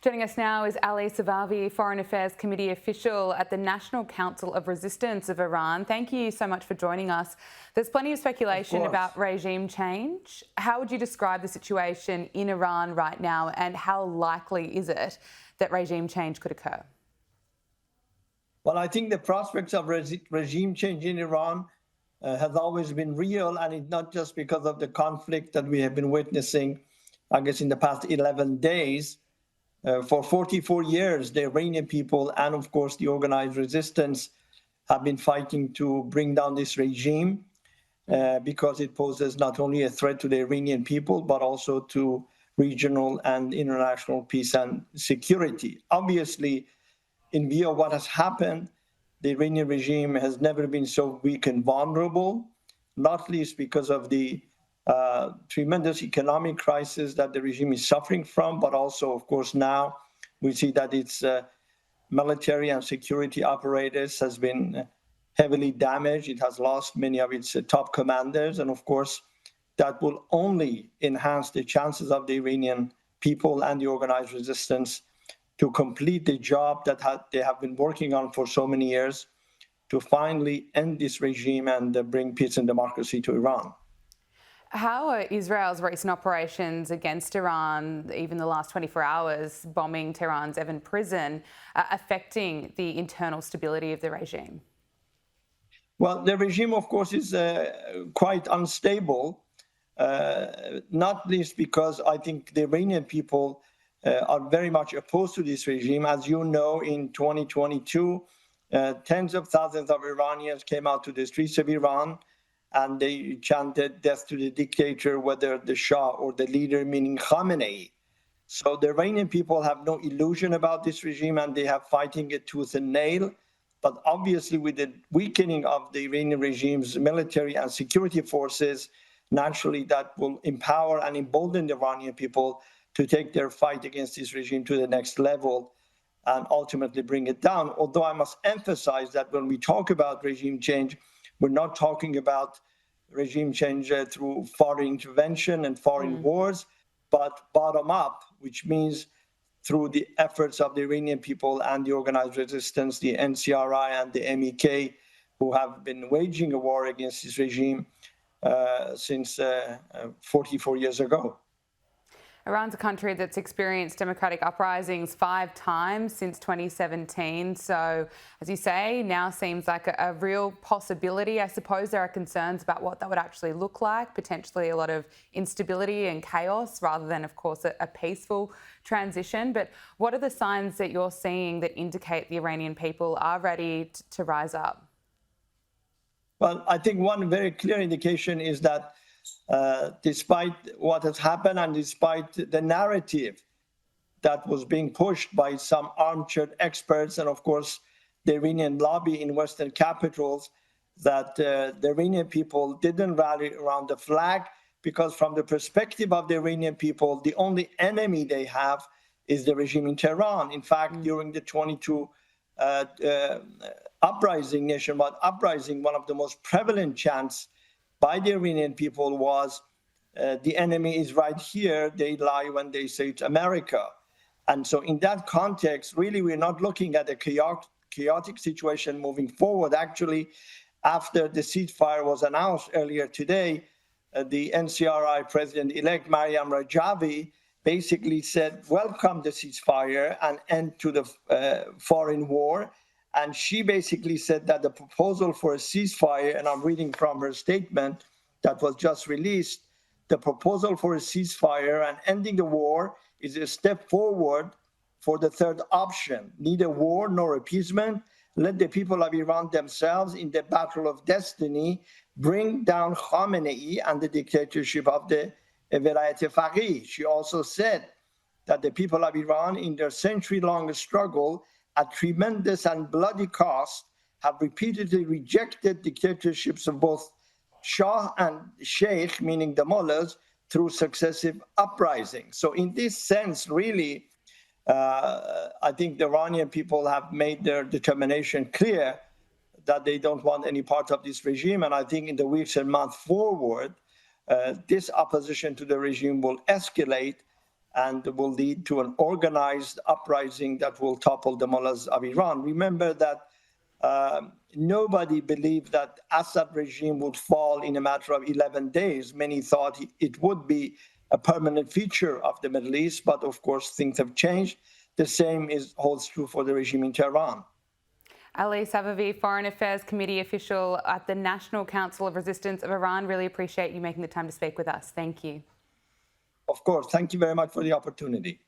Joining us now is Ali Safavi, Foreign Affairs Committee official at the National Council of Resistance of Iran. Thank you so much for joining us. There's plenty of speculation about regime change. How would you describe the situation in Iran right now, and how likely is it that regime change could occur? Well, I think the prospects of regime change in Iran has always been real, and it's not just because of the conflict that we have been witnessing, I guess, in the past 11 days. For 44 years, the Iranian people and, of course, the organized resistance have been fighting to bring down this regime because it poses not only a threat to the Iranian people, but also to regional and international peace and security. Obviously, in view of what has happened, the Iranian regime has never been so weak and vulnerable, not least because of the tremendous economic crisis that the regime is suffering from, but also, of course, now we see that its military and security apparatus has been heavily damaged. It has lost many of its top commanders, and of course, that will only enhance the chances of the Iranian people and the organized resistance to complete the job that they have been working on for so many years, to finally end this regime and bring peace and democracy to Iran. How are Israel's recent operations against Iran, even the last 24 hours, bombing Tehran's Evin prison, affecting the internal stability of the regime? Well, the regime, of course, is quite unstable, not least because I think the Iranian people are very much opposed to this regime. As you know, in 2022, tens of thousands of Iranians came out to the streets of Iran, and they chanted death to the dictator, whether the Shah or the leader, meaning Khamenei. So the Iranian people have no illusion about this regime, and they have fighting it tooth and nail. But obviously, with the weakening of the Iranian regime's military and security forces, naturally that will empower and embolden the Iranian people to take their fight against this regime to the next level and ultimately bring it down. Although I must emphasize that when we talk about regime change, we're not talking about regime change through foreign intervention and foreign wars, but bottom up, which means through the efforts of the Iranian people and the organized resistance, the NCRI and the MEK, who have been waging a war against this regime since 44 years ago. Iran's a country that's experienced democratic uprisings 5 times since 2017. So, as you say, now seems like a real possibility. I suppose there are concerns about what that would actually look like, potentially a lot of instability and chaos rather than, of course, a peaceful transition. But what are the signs that you're seeing that indicate the Iranian people are ready to rise up? Well, I think one very clear indication is that despite what has happened and despite the narrative that was being pushed by some armchair experts and, of course, the Iranian lobby in Western capitals, that the Iranian people didn't rally around the flag, because from the perspective of the Iranian people, the only enemy they have is the regime in Tehran. In fact, during the 22 uprising, nationwide uprising, one of the most prevalent chants by the Iranian people was, the enemy is right here, they lie when they say it's America. And so in that context, really, we're not looking at a chaotic situation moving forward. Actually, after the ceasefire was announced earlier today, the NCRI president-elect Mariam Rajavi basically said, welcome the ceasefire and end to the foreign war. And she basically said that the proposal for a ceasefire, and I'm reading from her statement that was just released, the proposal for a ceasefire and ending the war is a step forward for the third option. Neither war nor appeasement. Let the people of Iran themselves, in the battle of destiny, bring down Khamenei and the dictatorship of the Velayat Faqih. She also said that the people of Iran, in their century-long struggle, at tremendous and bloody cost, have repeatedly rejected dictatorships of both Shah and Sheikh, meaning the mullahs, through successive uprisings. So in this sense, really, I think the Iranian people have made their determination clear that they don't want any part of this regime. And I think in the weeks and months forward, this opposition to the regime will escalate. and will lead to an organized uprising that will topple the mullahs of Iran. Remember that nobody believed that Assad regime would fall in a matter of 11 days. Many thought it would be a permanent feature of the Middle East, but of course things have changed. The same holds true for the regime in Tehran. Ali Safavi, Foreign Affairs Committee official at the National Council of Resistance of Iran. Really appreciate you making the time to speak with us. Thank you. Of course. Thank you very much for the opportunity.